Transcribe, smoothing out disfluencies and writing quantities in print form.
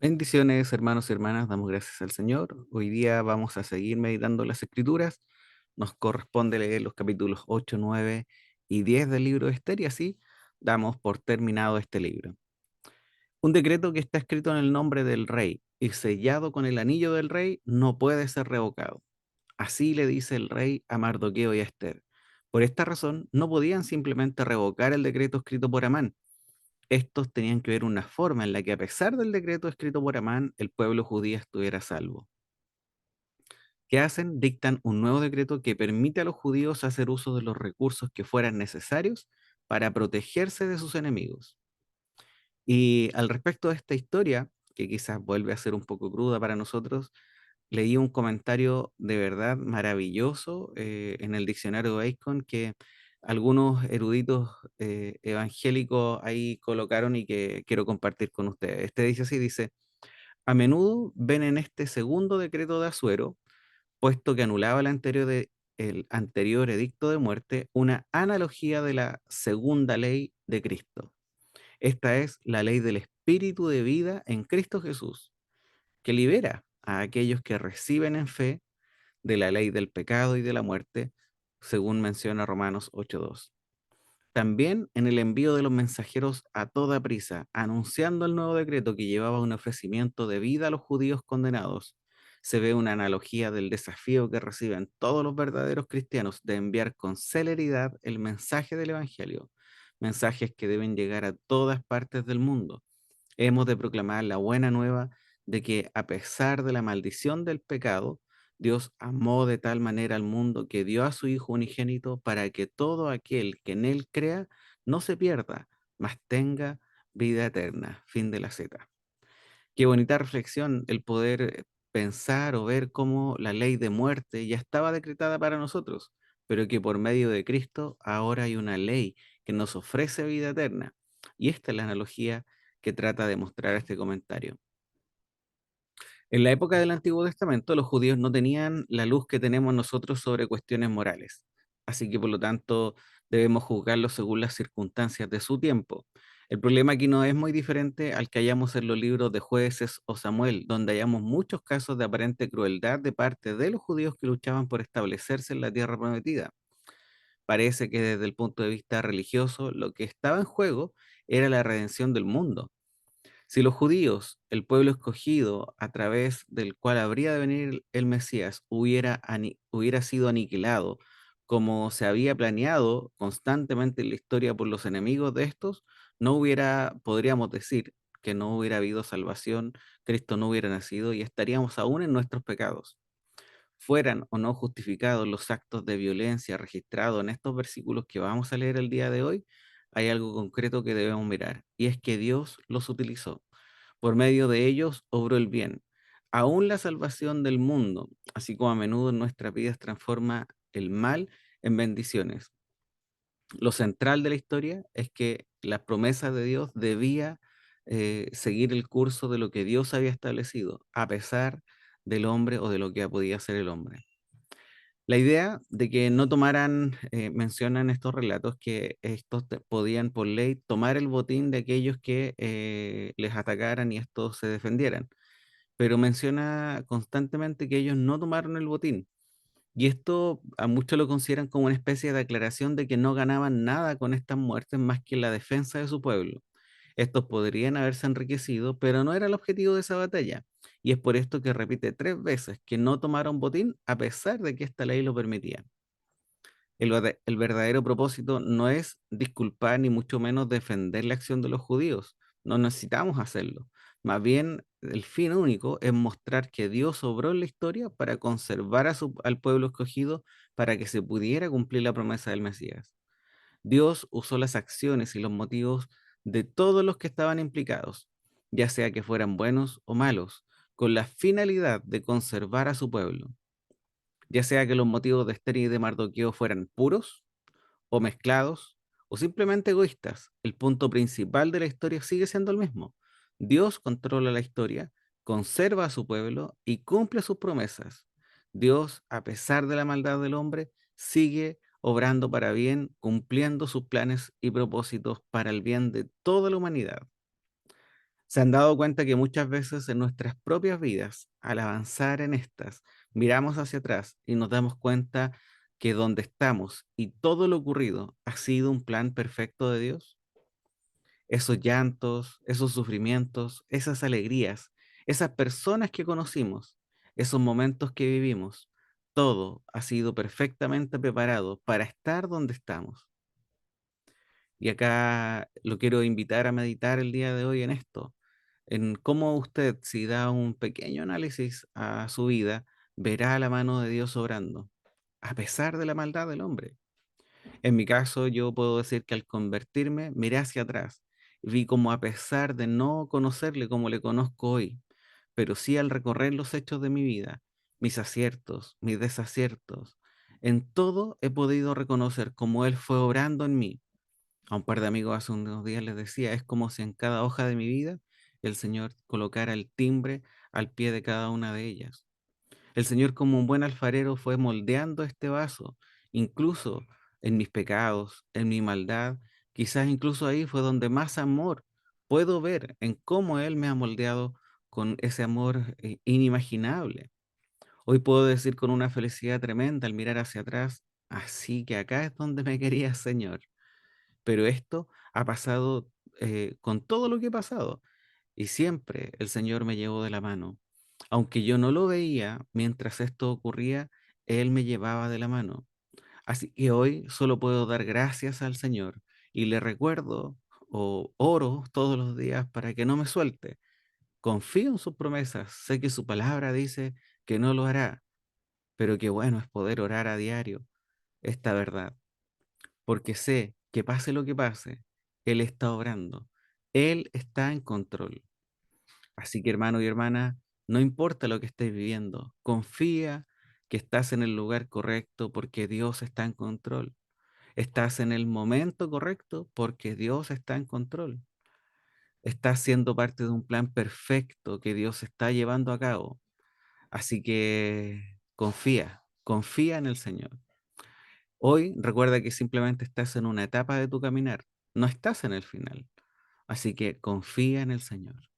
Bendiciones, hermanos y hermanas, damos gracias al Señor. Hoy día vamos a seguir meditando las Escrituras. Nos corresponde leer los capítulos 8, 9 y 10 del libro de Esther y así damos por terminado este libro. Un decreto que está escrito en el nombre del rey y sellado con el anillo del rey no puede ser revocado. Así le dice el rey a Mardoqueo y a Esther. Por esta razón, no podían simplemente revocar el decreto escrito por Amán. Estos tenían que ver una forma en la que, a pesar del decreto escrito por Amán, el pueblo judío estuviera a salvo. ¿Qué hacen? Dictan un nuevo decreto que permite a los judíos hacer uso de los recursos que fueran necesarios para protegerse de sus enemigos. Y al respecto de esta historia, que quizás vuelve a ser un poco cruda para nosotros, leí un comentario de verdad maravilloso en el diccionario de Bacon que algunos eruditos evangélicos ahí colocaron y que quiero compartir con ustedes. Este dice así, dice, a menudo ven en este segundo decreto de Asuero, puesto que anulaba el anterior edicto de muerte, una analogía de la segunda ley de Cristo. Esta es la ley del espíritu de vida en Cristo Jesús, que libera a aquellos que reciben en fe de la ley del pecado y de la muerte, según menciona Romanos 8:2. También en el envío de los mensajeros a toda prisa, anunciando el nuevo decreto que llevaba un ofrecimiento de vida a los judíos condenados, se ve una analogía del desafío que reciben todos los verdaderos cristianos de enviar con celeridad el mensaje del Evangelio, mensajes que deben llegar a todas partes del mundo. Hemos de proclamar la buena nueva de que, a pesar de la maldición del pecado, Dios amó de tal manera al mundo que dio a su Hijo unigénito para que todo aquel que en Él crea no se pierda, mas tenga vida eterna. Fin de la cita. Qué bonita reflexión el poder pensar o ver cómo la ley de muerte ya estaba decretada para nosotros, pero que por medio de Cristo ahora hay una ley que nos ofrece vida eterna. Y esta es la analogía que trata de mostrar este comentario. En la época del Antiguo Testamento, los judíos no tenían la luz que tenemos nosotros sobre cuestiones morales. Así que, por lo tanto, debemos juzgarlos según las circunstancias de su tiempo. El problema aquí no es muy diferente al que hallamos en los libros de Jueces o Samuel, donde hallamos muchos casos de aparente crueldad de parte de los judíos que luchaban por establecerse en la tierra prometida. Parece que desde el punto de vista religioso, lo que estaba en juego era la redención del mundo. Si los judíos, el pueblo escogido a través del cual habría de venir el Mesías, hubiera sido aniquilado, como se había planeado constantemente en la historia por los enemigos de estos, no hubiera, podríamos decir, que no hubiera habido salvación, Cristo no hubiera nacido y estaríamos aún en nuestros pecados. Fueran o no justificados los actos de violencia registrados en estos versículos que vamos a leer el día de hoy, hay algo concreto que debemos mirar, y es que Dios los utilizó. Por medio de ellos obró el bien. Aún la salvación del mundo, así como a menudo en nuestras vidas transforma el mal en bendiciones. Lo central de la historia es que las promesas de Dios debía seguir el curso de lo que Dios había establecido, a pesar del hombre o de lo que podía ser el hombre. La idea de que no tomaran, mencionan estos relatos que estos podían por ley tomar el botín de aquellos que les atacaran y estos se defendieran, pero menciona constantemente que ellos no tomaron el botín. Y esto a muchos lo consideran como una especie de aclaración de que no ganaban nada con estas muertes más que la defensa de su pueblo. Estos podrían haberse enriquecido, pero no era el objetivo de esa batalla. Y es por esto que repite 3 veces que no tomaron botín a pesar de que esta ley lo permitía. El verdadero propósito no es disculpar ni mucho menos defender la acción de los judíos. No necesitamos hacerlo. Más bien, el fin único es mostrar que Dios obró en la historia para conservar al pueblo escogido para que se pudiera cumplir la promesa del Mesías. Dios usó las acciones y los motivos de todos los que estaban implicados, ya sea que fueran buenos o malos, con la finalidad de conservar a su pueblo, ya sea que los motivos de Esther y de Mardoqueo fueran puros o mezclados o simplemente egoístas. El punto principal de la historia sigue siendo el mismo. Dios controla la historia, conserva a su pueblo y cumple sus promesas. Dios, a pesar de la maldad del hombre, sigue obrando para bien, cumpliendo sus planes y propósitos para el bien de toda la humanidad. ¿Se han dado cuenta que muchas veces en nuestras propias vidas, al avanzar en estas, miramos hacia atrás y nos damos cuenta que donde estamos y todo lo ocurrido ha sido un plan perfecto de Dios? Esos llantos, esos sufrimientos, esas alegrías, esas personas que conocimos, esos momentos que vivimos, todo ha sido perfectamente preparado para estar donde estamos. Y acá lo quiero invitar a meditar el día de hoy en esto, en cómo usted, si da un pequeño análisis a su vida, verá la mano de Dios obrando, a pesar de la maldad del hombre. En mi caso, yo puedo decir que al convertirme, miré hacia atrás y vi como a pesar de no conocerle como le conozco hoy, pero sí al recorrer los hechos de mi vida, mis aciertos, mis desaciertos, en todo he podido reconocer cómo Él fue obrando en mí. A un par de amigos hace unos días les decía, es como si en cada hoja de mi vida el Señor colocara el timbre al pie de cada una de ellas. El Señor, como un buen alfarero, fue moldeando este vaso, incluso en mis pecados, en mi maldad. Quizás incluso ahí fue donde más amor puedo ver en cómo Él me ha moldeado con ese amor inimaginable. Hoy puedo decir con una felicidad tremenda al mirar hacia atrás, así que acá es donde me quería, Señor. Pero esto ha pasado con todo lo que he pasado. Y siempre el Señor me llevó de la mano. Aunque yo no lo veía, mientras esto ocurría, Él me llevaba de la mano. Así que hoy solo puedo dar gracias al Señor y le recuerdo o oro todos los días para que no me suelte. Confío en sus promesas, sé que su palabra dice que no lo hará, pero qué bueno es poder orar a diario esta verdad, porque sé que pase lo que pase, Él está obrando, Él está en control. Así que hermano y hermana, no importa lo que estés viviendo, confía que estás en el lugar correcto porque Dios está en control. Estás en el momento correcto porque Dios está en control. Estás siendo parte de un plan perfecto que Dios está llevando a cabo. Así que confía, confía en el Señor. Hoy recuerda que simplemente estás en una etapa de tu caminar, no estás en el final. Así que confía en el Señor.